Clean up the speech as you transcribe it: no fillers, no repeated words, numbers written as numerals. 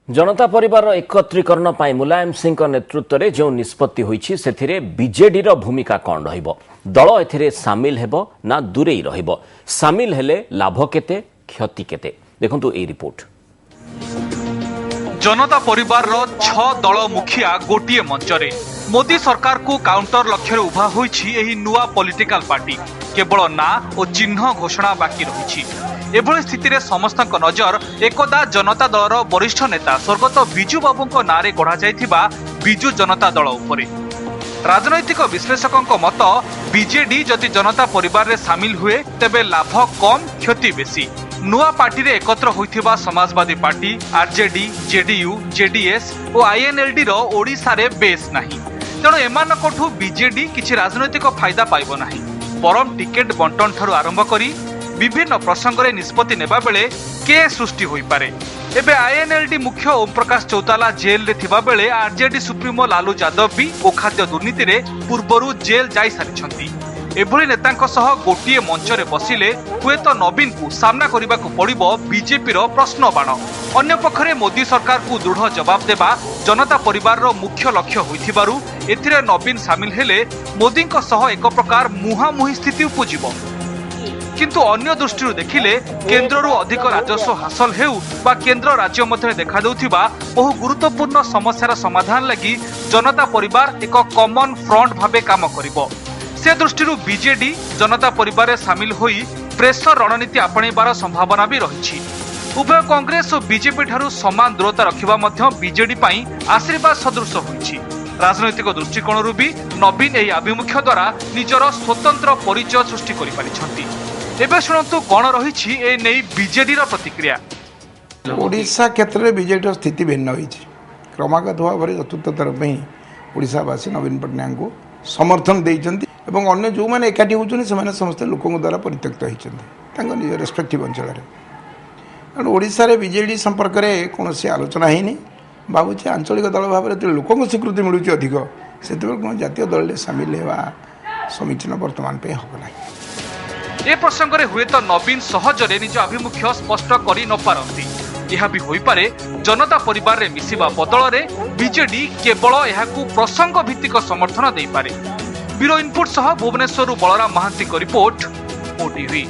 जनता परिवार एकत्रीकरण पर मुलायम सिंह नेतृत्व में जो निष्पत्ति होईछि सेथिरे बीजेडी रो भूमिका कौन रहिबो दल एथिरे सामिल हेबो ना दूरेई रहिबो सामिल हेले लाभ केते क्षति केते देखंतु ए रिपोर्ट। जनता परिवार रो 6 दल मुखिया गोटिए मंचरे मोदी सरकार को काउंटर लक्ष्य उभा होईछि एही नुआ पॉलिटिकल पार्टी केवल ना और चिन्ह घोषणा बाकी रही। एभली स्थिति रे समस्तक नजर एकदा जनता दलर वरिष्ठ नेता स्वर्गत बिजू बाबू नारे गढ़ा जाइथिबा बिजू जनता दल उपरे। राजनैतिक विश्लेषकों मत बीजेडी जदि जनता परिवार रे सामिल हुए तेबे लाभ कम क्षति बेसी। नुआ पार्टी रे एकत्र होइथिबा Samajwadi party RJD JDU JDS और आईएनएलडी रो ओडिसा रे बेस नाही तेणु एमानकठू बीजेडी किछि राजनैतिक फायदा पाइबो नाही परम टिकेट बंटन ठारू आरंभ करी विभिन्न प्रसंग रे निष्पत्ति नेबा बेले के सृष्टि होई पारे। एबे आईएनएलडी मुख्य ओम प्रकाश चौताला जेल रे थिबा बेले आरजेडी सुप्रीमो लालू यादव भी गोखाद्य दुर्नीति रे पूर्वरु जेल जाई सारिछंती। एभली नेतांक सह गोटिए मंच रे बसिले हुए तो नवीन को सामना करने को पड़िबो बीजेपी रो प्रश्न बाण। अन्य पक्षरे मोदी सरकार को दृढ़ जवाब देबा जनता परिवार रो मुख्य लक्ष्य होइथिबारु एथिरे नवीन सामिल हेले मोदींक सह एक प्रकार मुहामुही स्थिति उपजिबो। किंतु अन्य दृष्टि देखिले केन्द्ररू अधिक राजस्व हासिल हेउ बा केन्द्र राज्य मध्य देखा देउथिबा बहु गुरुत्वपूर्ण समस्यार समाधान लगी जनता परिवार एक कॉमन फ्रंट भाबे काम करिबो। से दृष्टि बीजेडी जनता परिवार सामिल होई प्रेसर रणनीति आपणेबार संभावना भी रही। उभय कांग्रेस और बीजेपी ठारू समान दूरता रखिबा मध्य बीजेडी पई आशीर्वाद सदृश होईछि। राजनैतिक दृष्टिकोणरू भी नवीन एही आभिमुख्य द्वारा निजर स्वतंत्र परिचय सृष्टि करि पारिछंती। एबे शुणंतु कोन रहिछि ए नै बीजेडी रो प्रतिक्रिया। ओडिशा क्षेत्र में बीजेडी स्थिति भिन्न होईछि। क्रमागत भाव में चतुर्थ थर पे ओडिशावासी नवीन पट्टनायक को समर्थन देइछंती एवं अन्य जो मैंने एकाठी होचुनी से समस्त लोकों द्वारा परित्यक्त होइछंती निज रेस्पेक्टिव अंचल कारण ओडिशा रे बीजेडी संपर्क में कौन आलोचना है भावुचे आंचलिक दल भाव में लोकों स्वीकृति मिलूँ अधिक से कौन जातीय दल में सामिल होगा समीचीन वर्तमान पे हम ना। ए प्रसंग रे हुए तो नवीन सहजरे निज आभिमुख्य स्पष्ट करि न पारंती। यह भी होई पारे जनता परिवार रे मिसिबा बदल रे बीजेडी केवल एहाकू प्रसंग भित्तिक समर्थन देई पारे। ब्यूरो इनपुट सह भुवनेश्वर बलराम महांती को रिपोर्ट ओटीवी।